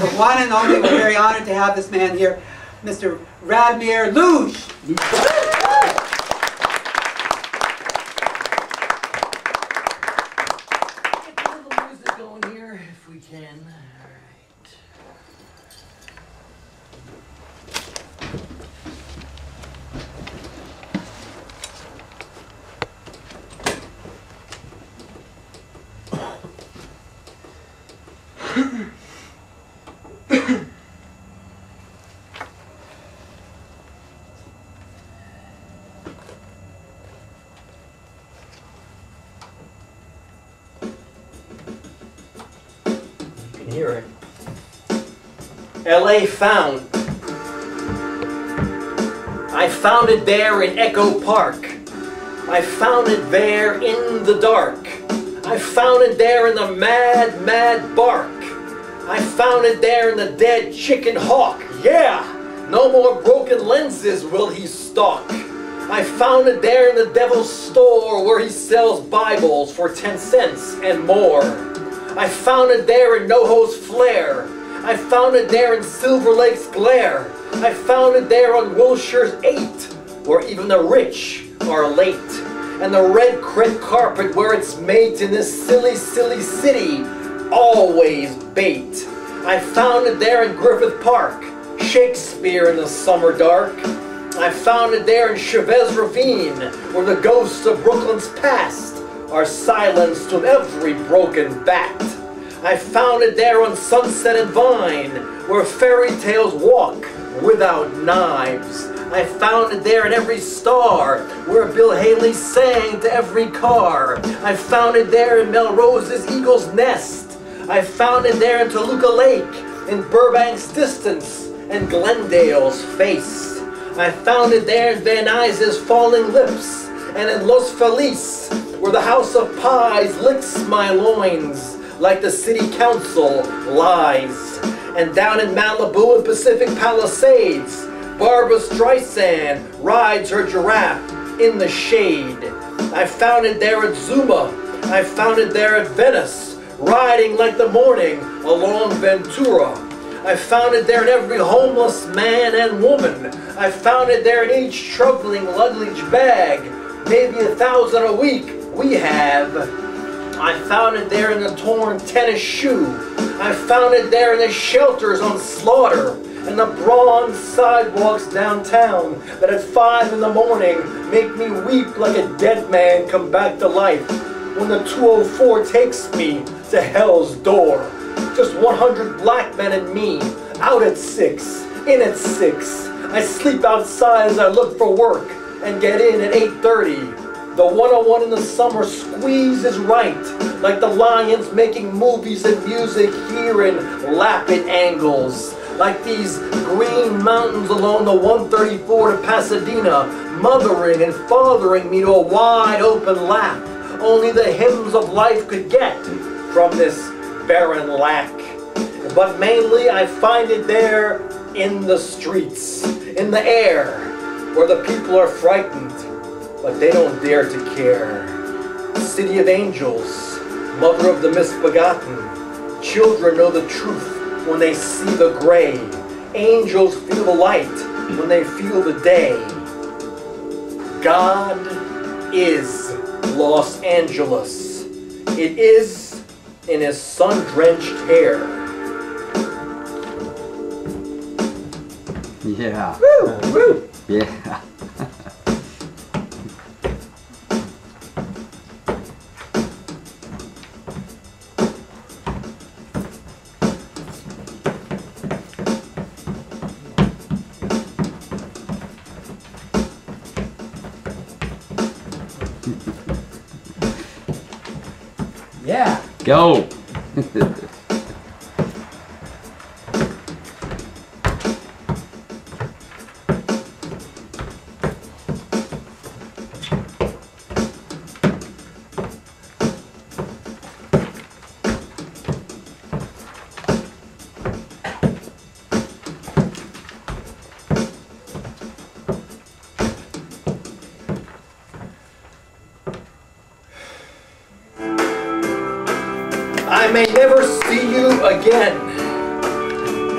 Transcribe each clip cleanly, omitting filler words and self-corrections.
the one and only. We're very honored to have this man here, Mr. Radomir Luza. Get a little music going here, if we can. Hear it. LA found. I found it there in Echo Park. I found it there in the dark. I found it there in the mad, mad bark. I found it there in the dead chicken hawk. Yeah! No more broken lenses will he stalk. I found it there in the devil's store where he sells Bibles for 10 cents and more. I found it there in NoHo's Flare. I found it there in Silver Lake's Glare. I found it there on Wilshire's 8, where even the rich are late. And the red crepe carpet where it's mate in this silly, silly city, always bait. I found it there in Griffith Park, Shakespeare in the summer dark. I found it there in Chavez Ravine, where the ghosts of Brooklyn's past are silenced with every broken bat. I found it there on Sunset and Vine, where fairy tales walk without knives. I found it there in every star, where Bill Haley sang to every car. I found it there in Melrose's Eagle's Nest. I found it there in Toluca Lake, in Burbank's Distance, and Glendale's Face. I found it there in Van Nuys's Falling Lips, and in Los Feliz, where the House of Pies licks my loins like the city council lies. And down in Malibu and Pacific Palisades, Barbara Streisand rides her giraffe in the shade. I found it there at Zuma. I found it there at Venice, riding like the morning along Ventura. I found it there in every homeless man and woman. I found it there in each struggling luggage bag. Maybe 1,000 a week we have. I found it there in the torn tennis shoe. I found it there in the shelters on Slaughter and the bronze sidewalks downtown that at 5 in the morning make me weep like a dead man come back to life when the 204 takes me to hell's door. Just 100 black men and me, out at 6, in at 6. I sleep outside as I look for work and get in at 8:30. The 101 in the summer squeeze is right, like the lions making movies and music here in lapid angles. Like these green mountains along the 134 to Pasadena, mothering and fathering me to a wide open lap only the hymns of life could get from this barren lack. But mainly I find it there in the streets, in the air, where the people are frightened, but they don't dare to care. City of angels, mother of the misbegotten, children know the truth when they see the gray. Angels feel the light when they feel the day. God is Los Angeles. It is in his sun-drenched hair. Yeah. Woo! Woo! Yeah. Yeah. Go. I may never see you again.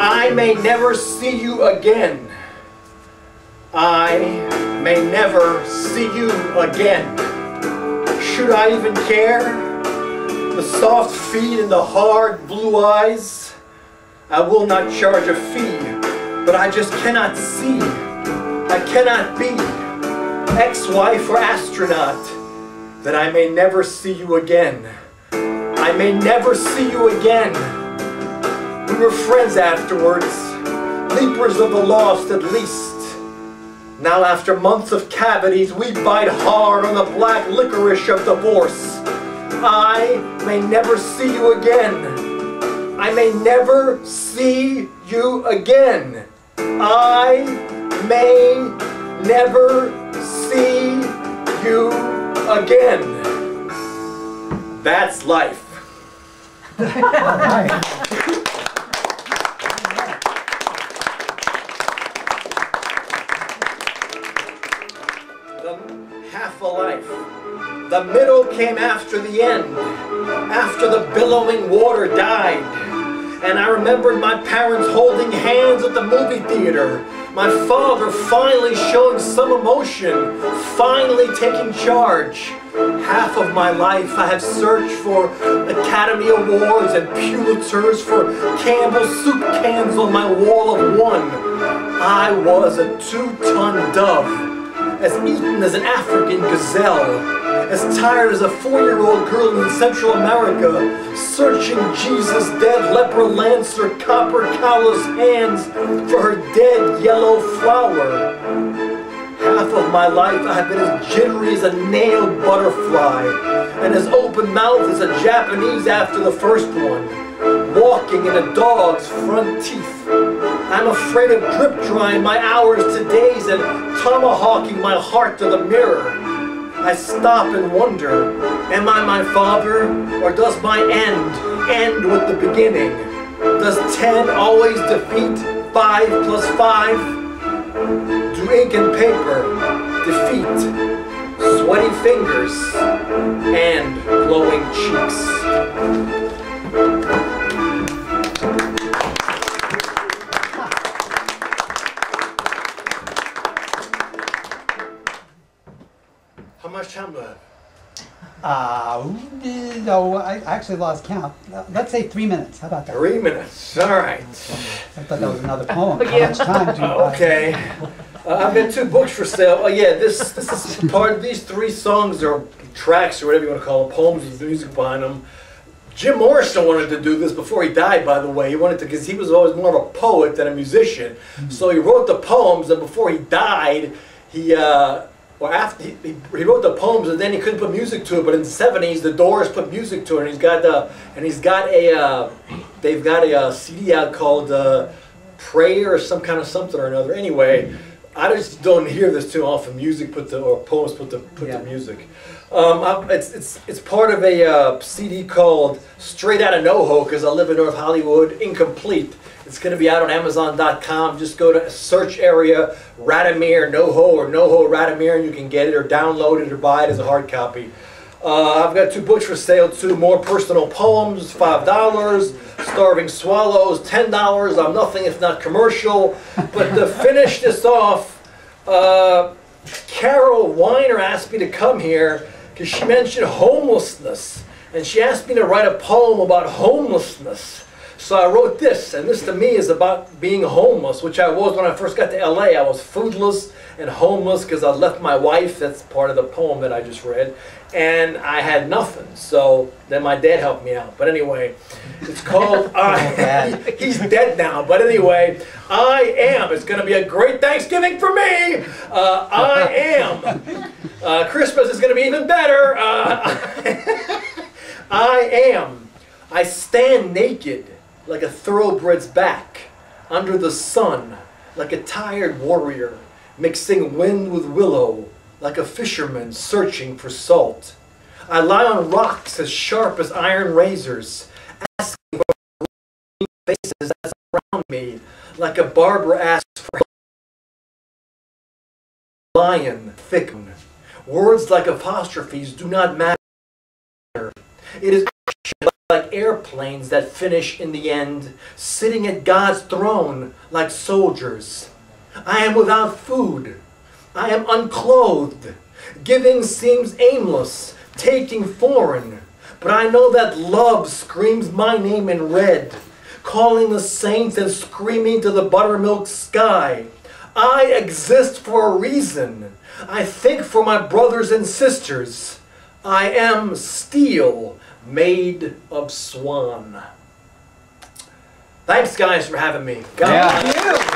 I may never see you again. I may never see you again. Should I even care? The soft feet and the hard blue eyes. I will not charge a fee, but I just cannot see. I cannot be ex-wife or astronaut, that I may never see you again. I may never see you again. We were friends afterwards, leapers of the lost at least. Now after months of cavities, we bite hard on the black licorice of divorce. I may never see you again. I may never see you again. I may never see you again. That's life. Half a life. The middle came after the end, after the billowing water died. And I remembered my parents holding hands at the movie theater. My father finally showing some emotion, finally taking charge. Half of my life I have searched for Academy Awards and Pulitzers, for Campbell's soup cans on my wall of one. I was a 2-ton dove, as eaten as an African gazelle, as tired as a 4-year-old girl in Central America, searching Jesus' dead leper lancer copper callous hands for her dead yellow flower. Half of my life I have been as jittery as a nailed butterfly, and as open-mouthed as a Japanese after the first one, walking in a dog's front teeth. I'm afraid of drip-drying my hours to days and tomahawking my heart to the mirror. I stop and wonder, am I my father, or does my end with the beginning? Does 10 always defeat 5 plus 5? Do ink and paper defeat sweaty fingers and glowing cheeks? How much time do I have? No, I actually lost count. Let's say 3 minutes. How about that? 3 minutes. All right. I thought that was another poem. How much time do you have? Okay. I've got 2 books for sale. Oh yeah, this is part of these 3 songs or tracks or whatever you want to call them, poems with music behind them. Jim Morrison wanted to do this before he died, by the way. He wanted to, because he was always more of a poet than a musician. So he wrote the poems, and before he died, he after he wrote the poems, and then he couldn't put music to it. But in the '70s, the Doors put music to it, and they've got a CD out called Prayer or some kind of something or another. Anyway, I just don't hear this too often. Music or poems put the music. It's part of a CD called Straight Outta NoHo, because I live in North Hollywood. Incomplete. It's going to be out on Amazon.com. Just go to a search area, Radomir NoHo or NoHo Radomir, and you can get it or download it or buy it as a hard copy. I've got 2 books for sale, 2 more personal poems, $5. Starving Swallows, $10. I'm nothing if not commercial. But to finish this off, Carol Weiner asked me to come here because she mentioned homelessness. And she asked me to write a poem about homelessness. So I wrote this, and this to me is about being homeless, which I was when I first got to LA. I was foodless and homeless because I left my wife. That's part of the poem that I just read. And I had nothing. So then my dad helped me out. But anyway, it's called, he's dead now. But anyway, I Am. It's going to be a great Thanksgiving for me. I Am. Christmas is going to be even better. I am. I stand naked like a thoroughbred's back, under the sun, like a tired warrior, mixing wind with willow, like a fisherman searching for salt. I lie on rocks as sharp as iron razors, asking for faces that surround me, like a barber asks for help. Lion, thick. Words like apostrophes do not matter. It is like airplanes that finish in the end, sitting at God's throne like soldiers. I am without food. I am unclothed. Giving seems aimless, taking foreign. But I know that love screams my name in red, calling the saints and screaming to the buttermilk sky. I exist for a reason. I think for my brothers and sisters. I am steel made of swan. Thanks, guys, for having me. Yeah. Thank you.